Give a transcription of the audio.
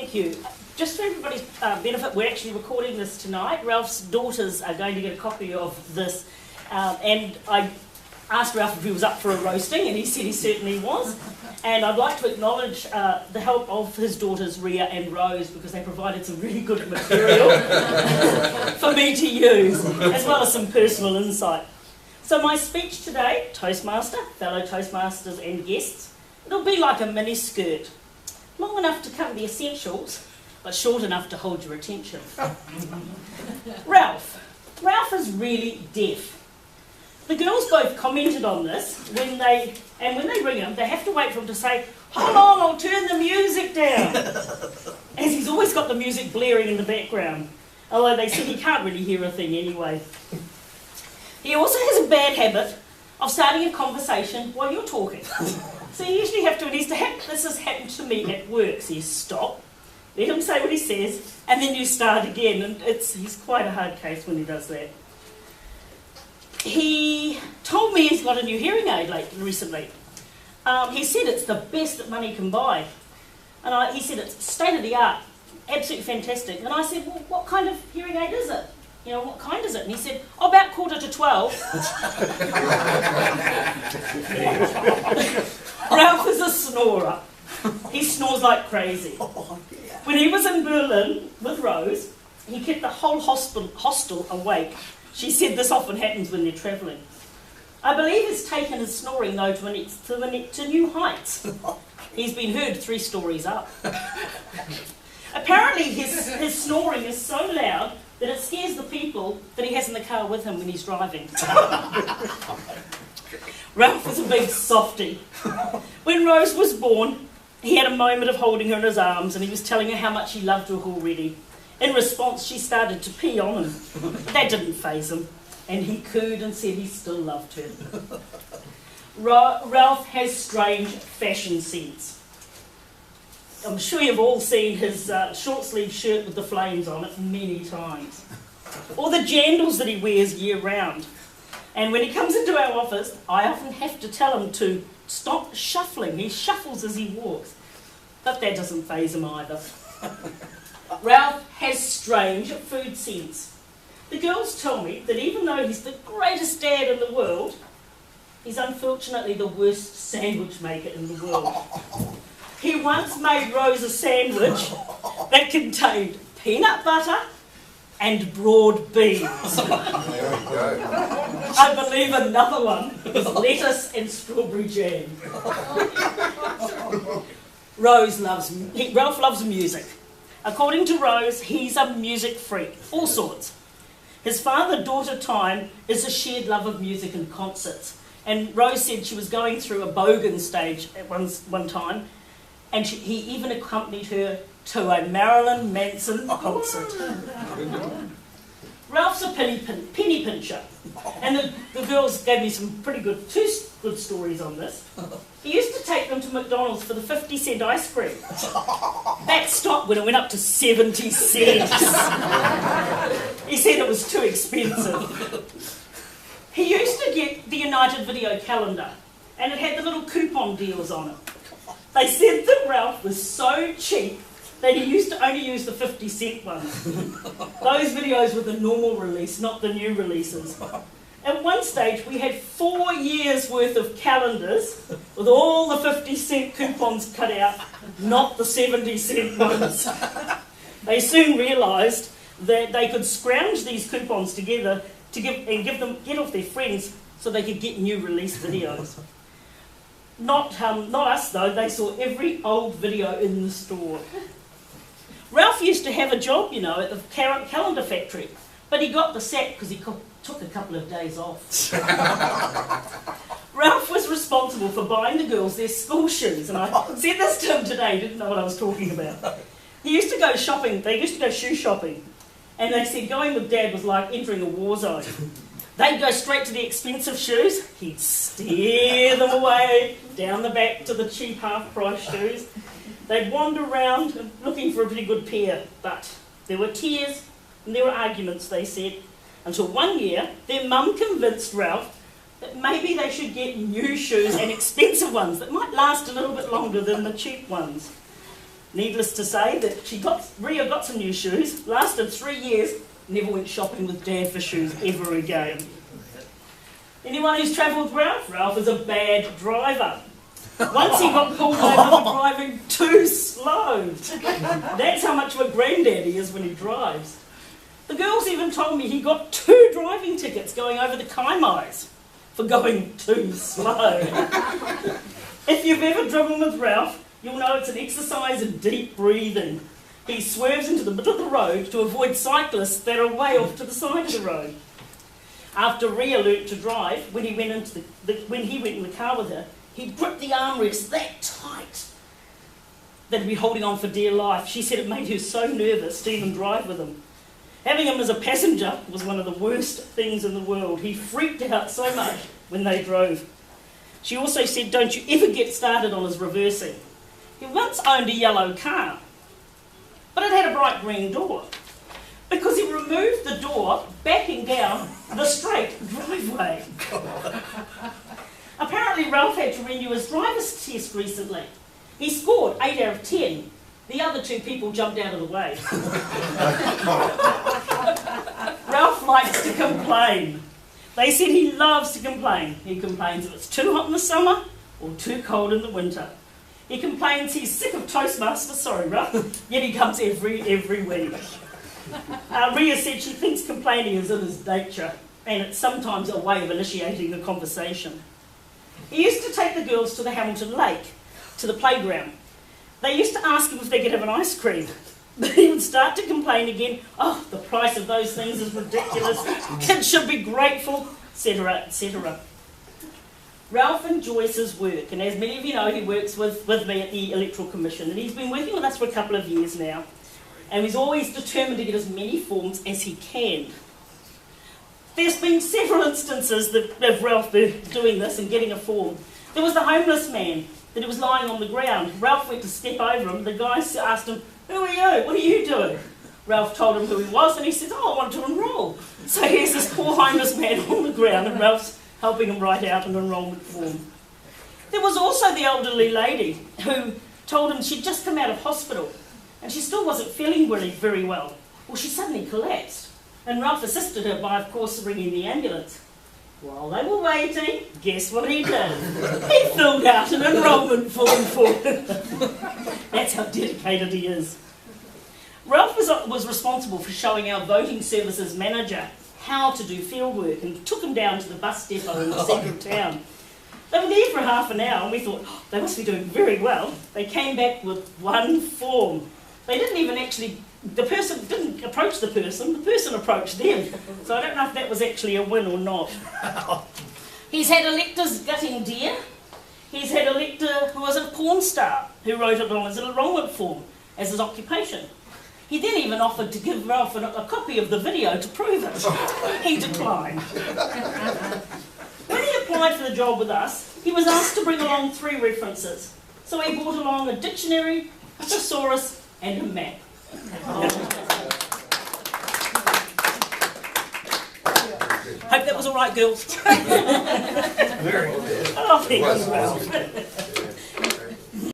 thank you. Just for everybody's benefit, we're actually recording this tonight. Ralph's daughters are going to get a copy of this, and I asked Ralph if he was up for a roasting, and he said he certainly was. And I'd like to acknowledge the help of his daughters, Rhea and Rose, because they provided some really good material for me to use, as well as some personal insight. So my speech today, Toastmaster, fellow Toastmasters and guests, it'll be like a mini skirt, long enough to cover the essentials, but short enough to hold your attention. Ralph is really deaf. The girls both commented on this when they ring him, they have to wait for him to say, "Hold on, I'll turn the music down," as he's always got the music blaring in the background, although they said he can't really hear a thing anyway. He also has a bad habit of starting a conversation while you're talking. So you usually have to, this has happened to me at work, so you stop, let him say what he says, and then you start again, and he's quite a hard case when he does that. He told me he's got a new hearing aid recently. He said it's the best that money can buy. And he said it's state of the art, absolutely fantastic. And I said, well, what kind of hearing aid is it? You know, what kind is it? And he said, oh, about 11:45. Ralph is a snorer. He snores like crazy. When he was in Berlin with Rose, he kept the whole hostel awake. She said this often happens when they're travelling. I believe he's taken his snoring, though, to new heights. He's been heard 3 stories up. Apparently his snoring is so loud that it scares the people that he has in the car with him when he's driving. Ralph was a big softie. When Rose was born, he had a moment of holding her in his arms, and he was telling her how much he loved her already. In response, she started to pee on him. But that didn't faze him, and he cooed and said he still loved her. Ralph has strange fashion sense. I'm sure you've all seen his short-sleeve shirt with the flames on it many times. Or the jandals that he wears year-round. And when he comes into our office, I often have to tell him to stop shuffling. He shuffles as he walks. But that doesn't faze him either. Ralph has strange food sense. The girls tell me that even though he's the greatest dad in the world, he's unfortunately the worst sandwich maker in the world. He once made Rose a sandwich that contained peanut butter and broad beans. I believe another one was lettuce and strawberry jam. Ralph loves music. According to Rose, he's a music freak, all sorts. His father-daughter time is a shared love of music and concerts. And Rose said she was going through a bogan stage at one time, and he even accompanied her to a Marilyn Manson concert. Ralph's a penny pincher, and the girls gave me some two good stories on this. He used to take them to McDonald's for the 50-cent ice cream. That stopped when it went up to 70 cents. He said it was too expensive. He used to get the United Video calendar, and it had the little coupon deals on it. They said that Ralph was so cheap that he used to only use the 50-cent ones. Those videos were the normal release, not the new releases. At one stage, we had 4 years' worth of calendars with all the 50-cent coupons cut out, not the 70-cent ones. They soon realised that they could scrounge these coupons together to get off their friends so they could get new release videos. Not us, though. They saw every old video in the store. Ralph used to have a job, at the calendar factory, but he got the sack because he took a couple of days off. Ralph was responsible for buying the girls their school shoes, and I said this to him today, didn't know what I was talking about. He used to go shopping, they used to go shoe shopping, and they said going with Dad was like entering a war zone. They'd go straight to the expensive shoes, he'd steer them away, down the back to the cheap half-price shoes. They'd wander around looking for a pretty good pair, but there were tears and there were arguments, they said, until one year their mum convinced Ralph that maybe they should get new shoes and expensive ones that might last a little bit longer than the cheap ones. Needless to say that Ria got some new shoes, lasted 3 years, never went shopping with Dad for shoes ever again. Anyone who's travelled with Ralph? Ralph is a bad driver. Once he got pulled over for driving too slow. That's how much of a granddad he is when he drives. The girls even told me he got 2 driving tickets going over the Kaimais for going too slow. If you've ever driven with Ralph, you'll know it's an exercise in deep breathing. He swerves into the middle of the road to avoid cyclists that are way off to the side of the road. After Ria learnt to drive, when he went in the car with her, he gripped the armrest that tight that he'd be holding on for dear life. She said it made her so nervous to even drive with him. Having him as a passenger was one of the worst things in the world. He freaked out so much when they drove. She also said, don't you ever get started on his reversing. He once owned a yellow car, but it had a bright green door, because he removed the door backing down the straight driveway. Apparently Ralph had to renew his driver's test recently. He scored 8 out of 10. The other 2 people jumped out of the way. Ralph likes to complain. They said he loves to complain. He complains if it's too hot in the summer or too cold in the winter. He complains he's sick of Toastmasters, sorry Ralph, yet he comes every week. Ria said she thinks complaining is in his nature, and it's sometimes a way of initiating the conversation. He used to take the girls to the Hamilton Lake, to the playground. They used to ask him if they could have an ice cream. Then he would start to complain again, oh, the price of those things is ridiculous, kids should be grateful, etc., etc. Ralph enjoys his work, and as many of you know, he works with me at the Electoral Commission, and he's been working with us for a couple of years now, and he's always determined to get as many forms as he can. There's been several instances of Ralph doing this and getting a form. There was the homeless man that he was lying on the ground. Ralph went to step over him. The guy asked him, who are you? What are you doing? Ralph told him who he was, and he said, oh, I want to enrol. So here's this poor homeless man on the ground, and Ralph's helping him write out an enrolment form. There was also the elderly lady who told him she'd just come out of hospital, and she still wasn't feeling really very well. Well, she suddenly collapsed, and Ralph assisted her by, of course, ringing the ambulance. While they were waiting, guess what he did? He filled out an enrolment form for her. That's how dedicated he is. Ralph was responsible for showing our voting services manager how to do field work, and took him down to the bus depot in the centre of town. They were there for half an hour, and we thought, oh, they must be doing very well. They came back with 1 form. They didn't even actually, the person didn't approach the person approached them. So I don't know if that was actually a win or not. He's had electors gutting deer. He's had an elector who was a porn star who wrote it on his enrolment form as his occupation. He then even offered to give Ralph a copy of the video to prove it. He declined. When he applied for the job with us, he was asked to bring along 3 references. So he brought along a dictionary, a thesaurus, and a map. Hope that was all right, girls. Very good. Oh, thank you, Ralph.